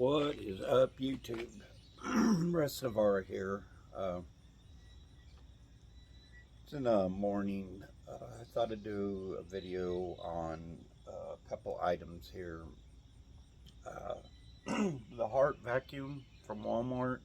What is up, YouTube? Reservoir here. It's in the morning. I thought I'd do a video on a couple items here. The Hart vacuum from Walmart.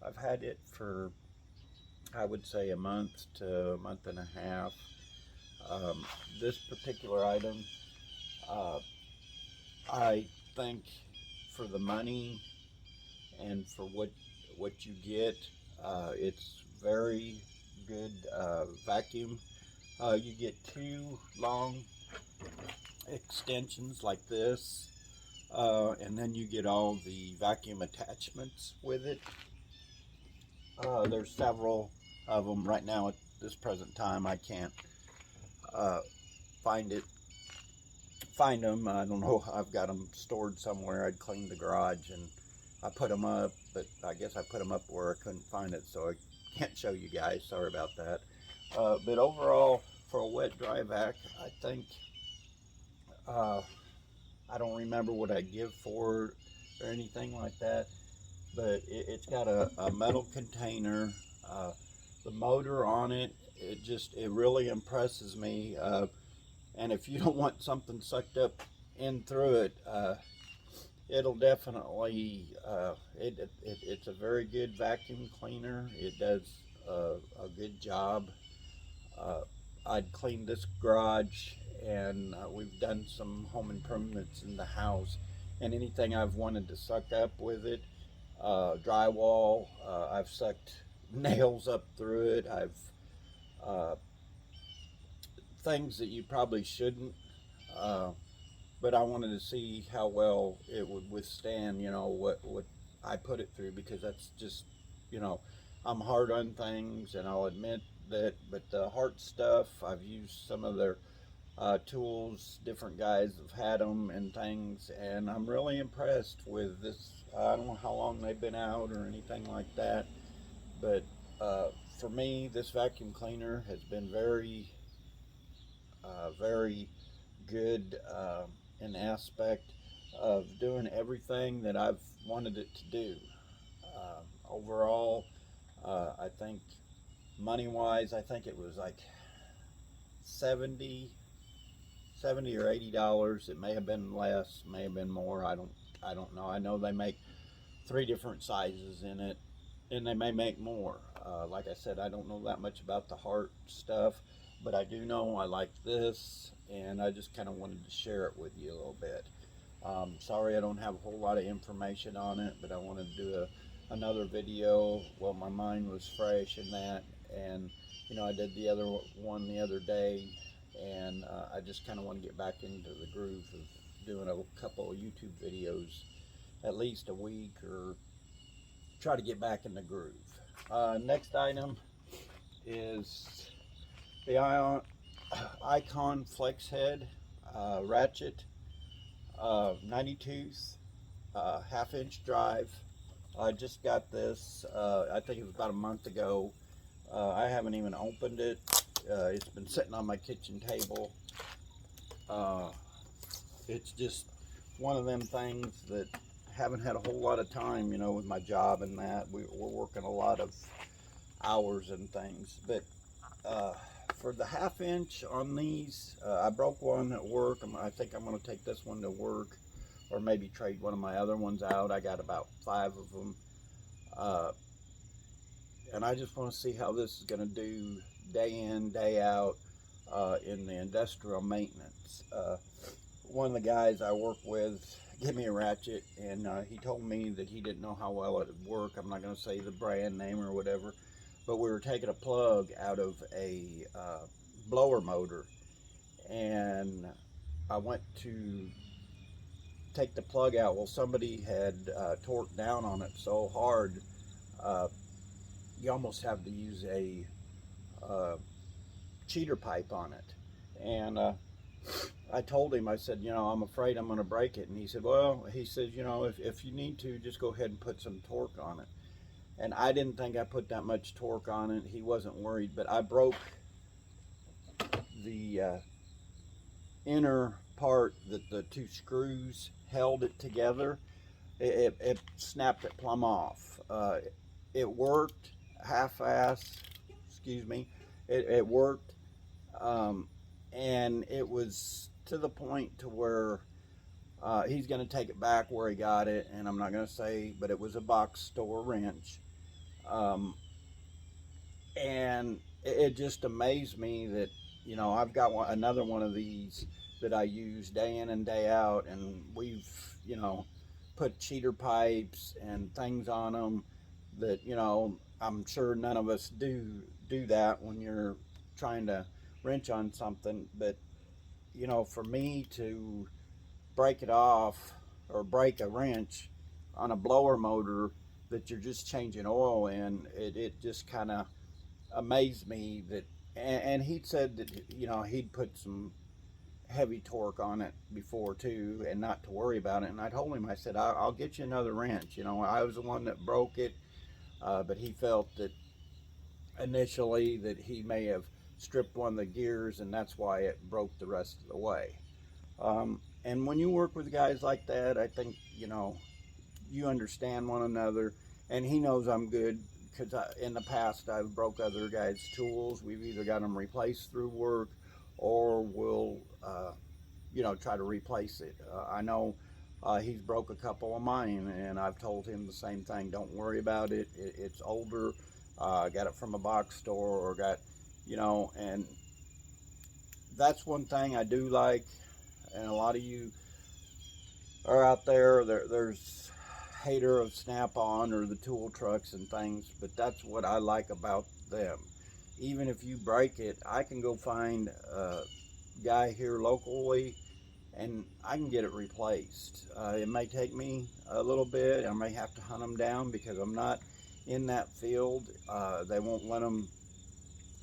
I've had it for, I would say, a month to a month and a half. This particular item, I think for the money and for what you get, it's very good vacuum. You get two long extensions like this, and then you get all the vacuum attachments with it. There's several of them right now at this present time. I can't find them. I don't know. I've got them stored somewhere. I'd cleaned the garage and I put them up, but I guess I put them up where I couldn't find it, so I can't show you guys. Sorry about that. But overall, for a wet dry vac, I think I don't remember what I give for it or anything like that, but it's got a metal container. The motor on it, it really impresses me. And if you don't want something sucked up in through it, it'll definitely, it's a very good vacuum cleaner. It does a good job. I'd cleaned this garage, and we've done some home improvements in the house, and anything I've wanted to suck up with it, drywall, I've sucked nails up through it. I've things that you probably shouldn't, but I wanted to see how well it would withstand, what I put it through, because that's just, I'm hard on things, and I'll admit that. But the Hart stuff, I've used some of their tools. Different guys have had them and things, and I'm really impressed with this. I don't know how long they've been out or anything like that, but for me, this vacuum cleaner has been very good in aspect of doing everything that I've wanted it to do. Overall, I think money-wise, I think it was like 70 or $80. It may have been less, may have been more. I don't know. I know they make 3 different sizes in it, and they may make more. Like I said, I don't know that much about the Hart stuff, but I do know I like this, and I just kind of wanted to share it with you a little bit. Sorry I don't have a whole lot of information on it, but I wanted to do another video while my mind was fresh in that. And I did the other one the other day, and I just kind of want to get back into the groove of doing a couple of YouTube videos at least a week, or try to get back in the groove. Next item is the Icon Flex Head ratchet, 90 tooth, half-inch drive. I just got this, I think it was about a month ago. I haven't even opened it. It's been sitting on my kitchen table. It's just one of them things that haven't had a whole lot of time, with my job and that. We're working a lot of hours and things. But for the half-inch on these, I broke one at work. I think I'm going to take this one to work, or maybe trade one of my other ones out. I got about 5 of them. And I just want to see how this is going to do day in, day out in the industrial maintenance. One of the guys I work with gave me a ratchet, and he told me that he didn't know how well it would work. I'm not going to say the brand name or whatever, but we were taking a plug out of a blower motor, and I went to take the plug out. Well, somebody had torqued down on it so hard, you almost have to use a cheater pipe on it. And I told him, I said, I'm afraid I'm going to break it. And he said, well, if you need to, just go ahead and put some torque on it. And I didn't think I put that much torque on it. He wasn't worried, but I broke the inner part that the 2 screws held it together. it snapped it plumb off. It worked half-ass, excuse me. It worked, and it was to the point to where he's going to take it back where he got it, and I'm not going to say, but it was a box store wrench. Um, and it just amazed me that, I've got another one of these that I use day in and day out, and we've, put cheater pipes and things on them that, I'm sure none of us do that when you're trying to wrench on something. But, for me to break it off or break a wrench on a blower motor that you're just changing oil in, it just kind of amazed me that. And he said that he'd put some heavy torque on it before too, and not to worry about it. And I told him, I said, I'll get you another wrench. I was the one that broke it, but he felt that initially that he may have stripped one of the gears, and that's why it broke the rest of the way. And when you work with guys like that, I think you understand one another, and he knows I'm good because in the past I've broke other guys' tools. We've either got them replaced through work, or we'll try to replace it. I know he's broke a couple of mine, and I've told him the same thing. Don't worry about it. It's older. Got it from a box store, or and that's one thing I do like. And a lot of you are out there's hater of Snap-on or the tool trucks and things, but that's what I like about them. Even if you break it, I can go find a guy here locally and I can get it replaced. It may take me a little bit. I may have to hunt them down because I'm not in that field. They won't let them,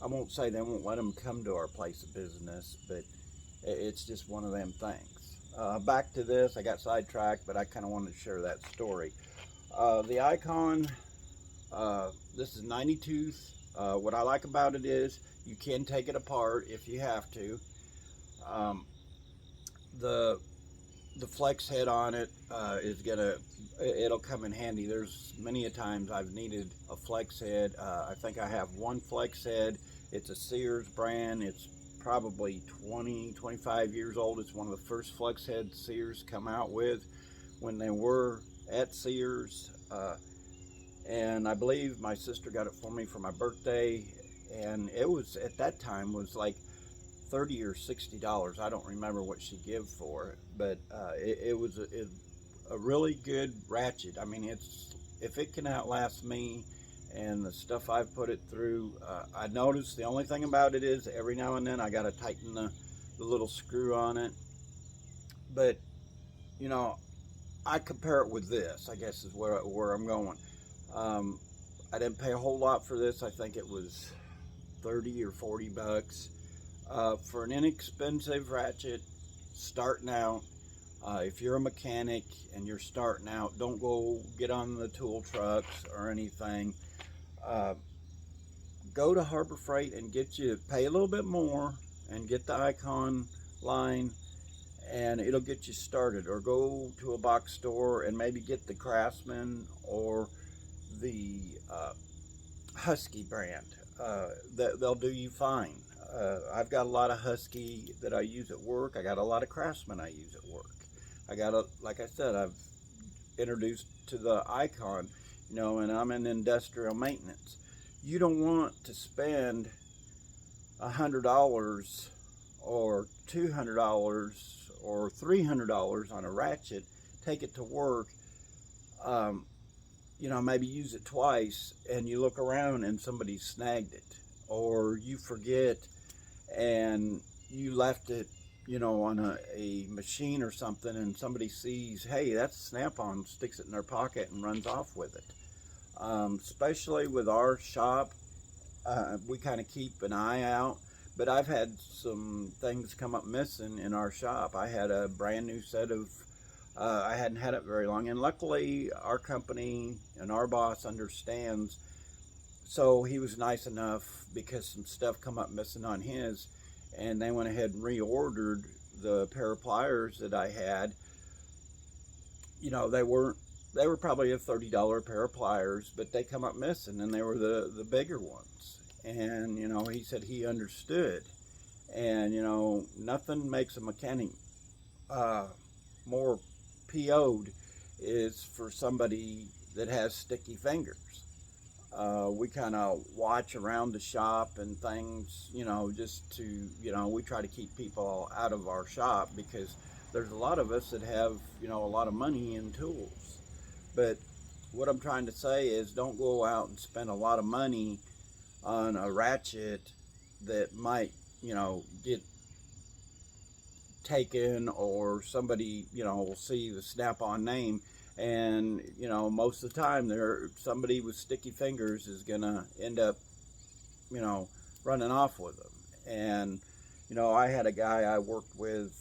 I won't say they won't let them come to our place of business, but it's just one of them things. Back to this, I got sidetracked, but I kind of wanted to share that story. The Icon, this is 90 tooth. What I like about it is you can take it apart if you have to. The flex head on it it'll come in handy. There's many a times I've needed a flex head. I think I have one flex head. It's a Sears brand. It's probably 25 years old. It's one of the first flex heads Sears come out with when they were at Sears. And I believe my sister got it for me for my birthday, and it was at that time was like $30 or $60. I don't remember what she gave for it, but it was a really good ratchet. I mean, if it can outlast me and the stuff I've put it through, I noticed the only thing about it is every now and then I got to tighten the little screw on it. But I compare it with this, I guess is where I'm going. I didn't pay a whole lot for this. I think it was 30 or 40 bucks for an inexpensive ratchet starting out. If you're a mechanic and you're starting out, don't go get on the tool trucks or anything. Go to Harbor Freight and pay a little bit more and get the Icon line, and it'll get you started. Or go to a box store and maybe get the Craftsman or the Husky brand. They'll do you fine. I've got a lot of Husky that I use at work. I got a lot of Craftsman I use at work. Like I said, I've introduced to the Icon, and I'm in industrial maintenance. You don't want to spend $100 or $200 or $300 on a ratchet, take it to work, maybe use it twice, and you look around and somebody snagged it, or you forget and you left it on a machine or something, and somebody sees, hey, that's Snap-on, sticks it in their pocket and runs off with it. Especially with our shop, we kind of keep an eye out, but I've had some things come up missing in our shop. I had a brand new set of, I hadn't had it very long, and luckily our company and our boss understands, so he was nice enough, because some stuff come up missing on his, and they went ahead and reordered the pair of pliers that I had. They they were probably a $30 pair of pliers, but they come up missing, and they were the bigger ones. And you know, he said he understood. And you know, nothing makes a mechanic more PO'd is for somebody that has sticky fingers. We kind of watch around the shop and things, you know, just to, you know, we try to keep people out of our shop because there's a lot of us that have, you know, a lot of money in tools. But what I'm trying to say is don't go out and spend a lot of money on a ratchet that might, you know, get taken, or somebody, you know, will see the Snap-on name, and you know, most of the time there somebody with sticky fingers is gonna end up, you know, running off with them. And you know, I had a guy I worked with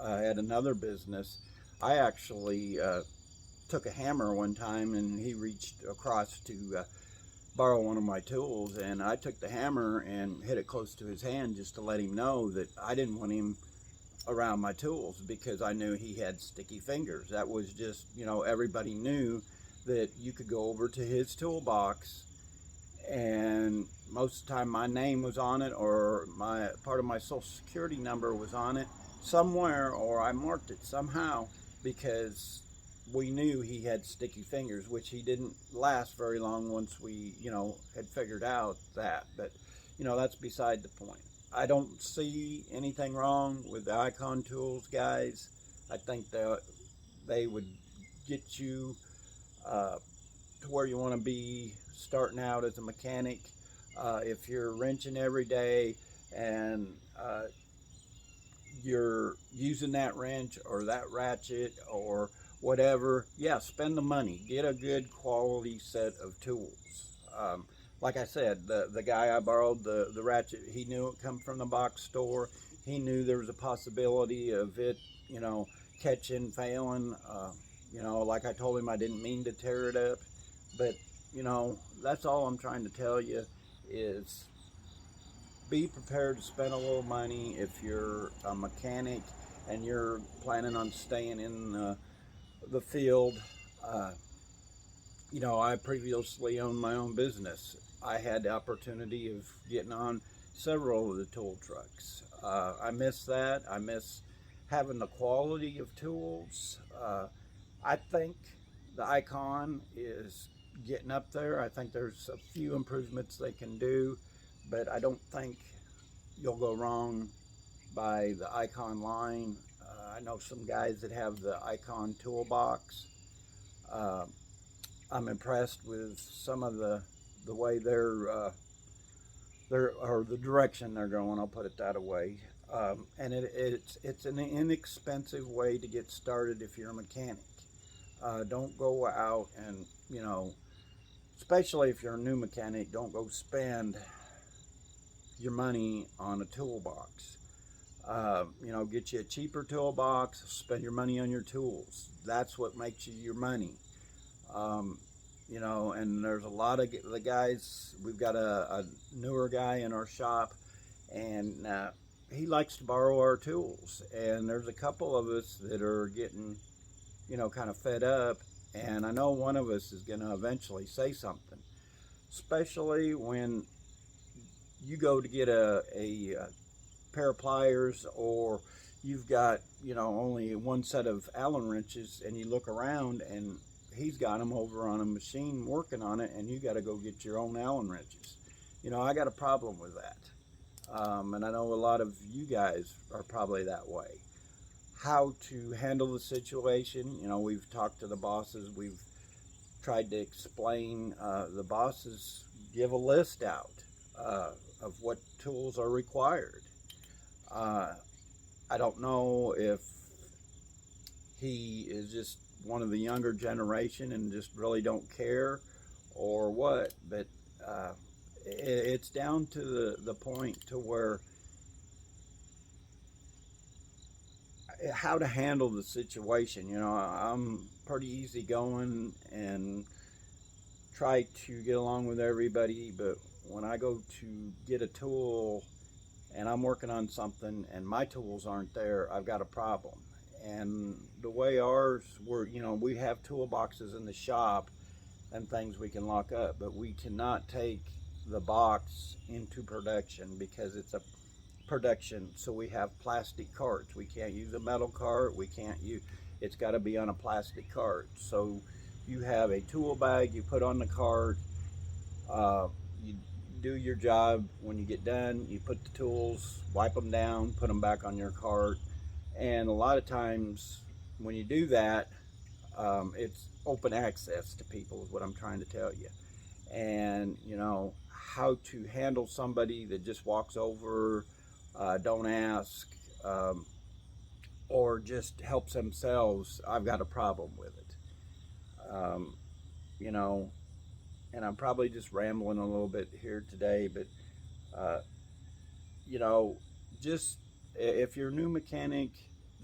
at another business. I actually took a hammer one time, and he reached across to borrow one of my tools, and I took the hammer and hit it close to his hand just to let him know that I didn't want him around my tools because I knew he had sticky fingers. That was just, you know, everybody knew that you could go over to his toolbox, and most of the time my name was on it, or my part of my social security number was on it somewhere, or I marked it somehow, because we knew he had sticky fingers, which he didn't last very long once we, you know, had figured out that. But you know, that's beside the point. I don't see anything wrong with the Icon tools, guys. I think that they would get you to where you want to be starting out as a mechanic. If you're wrenching every day and you're using that wrench or that ratchet or whatever, yeah, spend the money. Get a good quality set of tools. Like I said, the guy I borrowed the ratchet, he knew it come from the box store. He knew there was a possibility of it, you know, catching, failing. You know, like I told him, I didn't mean to tear it up. But, you know, that's all I'm trying to tell you is be prepared to spend a little money if you're a mechanic and you're planning on staying in the field. You know, I previously owned my own business. I had the opportunity of getting on several of the tool trucks. I miss that. I miss having the quality of tools. I think the Icon is getting up there. I think there's a few improvements they can do, but I don't think you'll go wrong by the Icon line. I know some guys that have the Icon toolbox. I'm impressed with some of the way they're or the direction they're going. I'll put it that way. And it's an inexpensive way to get started if you're a mechanic. Don't go out and, you know, especially if you're a new mechanic, don't go spend your money on a toolbox. You know, get you a cheaper toolbox, spend your money on your tools. That's what makes you your money. You know, and there's a lot of the guys, we've got a newer guy in our shop, and he likes to borrow our tools. And there's a couple of us that are getting, you know, kind of fed up. And I know one of us is going to eventually say something, especially when you go to get a pair of pliers, or you've got, you know, only one set of Allen wrenches, and you look around and he's got them over on a machine working on it, and you got to go get your own Allen wrenches. You know, I got a problem with that. And I know a lot of you guys are probably that way. How to handle the situation, you know, we've talked to the bosses, we've tried to explain. The bosses give a list out of what tools are required. I don't know if he is just one of the younger generation and just really don't care or what, but it's down to the point to where how to handle the situation. You know, I'm pretty easygoing and try to get along with everybody, but when I go to get a tool and I'm working on something and my tools aren't there, I've got a problem. And the way ours were, you know, we have toolboxes in the shop and things we can lock up, but we cannot take the box into production because it's a production. So we have plastic carts. We can't use a metal cart. We can't use, it's got to be on a plastic cart. So you have a tool bag you put on the cart. You do your job. When you get done, you put the tools, wipe them down, put them back on your cart. And a lot of times when you do that, it's open access to people is what I'm trying to tell you. And you know how to handle somebody that just walks over, don't ask, or just helps themselves. I've got a problem with it. You know, and I'm probably just rambling a little bit here today, but you know, just if you're a new mechanic,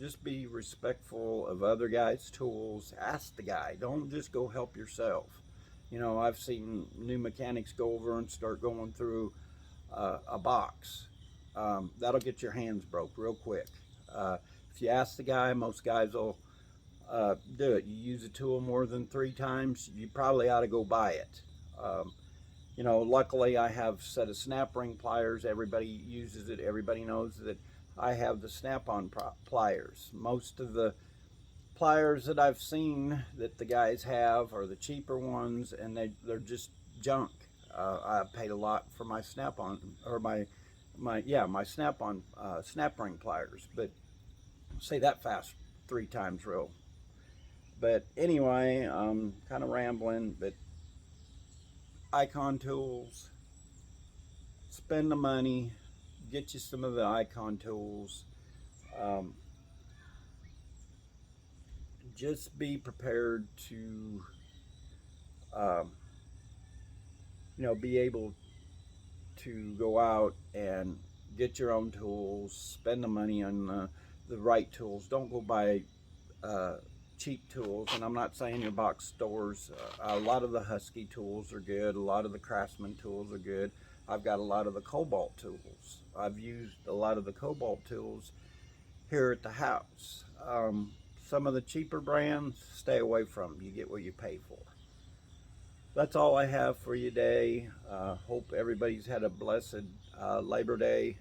just be respectful of other guys' tools. Ask the guy. Don't just go help yourself. You know, I've seen new mechanics go over and start going through a box. That'll get your hands broke real quick. If you ask the guy, most guys will do it. You use a tool more than 3 times, you probably ought to go buy it. You know, luckily I have a set of snap ring pliers. Everybody uses it. Everybody knows that I have the snap-on pliers. Most of the pliers that I've seen that the guys have are the cheaper ones, and they're just junk. I paid a lot for my snap-on, or my snap-on snap ring pliers, but say that fast 3 times real. But anyway, I'm kind of rambling, but Icon tools, spend the money, get you some of the Icon tools. Just be prepared to, you know, be able to go out and get your own tools, spend the money on the right tools. Don't go buy cheap tools. And I'm not saying your box stores. A lot of the Husky tools are good. A lot of the Craftsman tools are good. I've got a lot of the Cobalt tools. I've used a lot of the Cobalt tools here at the house. Some of the cheaper brands, stay away from. You get what you pay for. That's all I have for you today. Hope everybody's had a blessed Labor Day.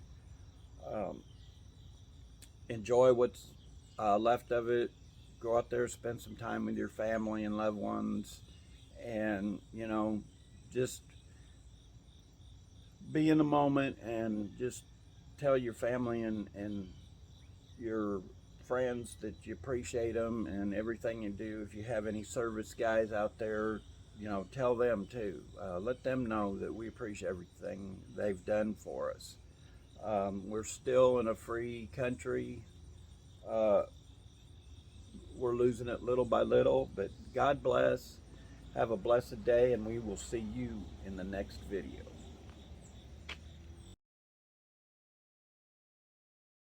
Enjoy what's left of it. Go out there, spend some time with your family and loved ones, and you know, just be in the moment and just tell your family and your friends that you appreciate them and everything you do. If you have any service guys out there, you know, tell them too. Let them know that we appreciate everything they've done for us. We're still in a free country. We're losing it little by little, but God bless. Have a blessed day, and we will see you in the next video.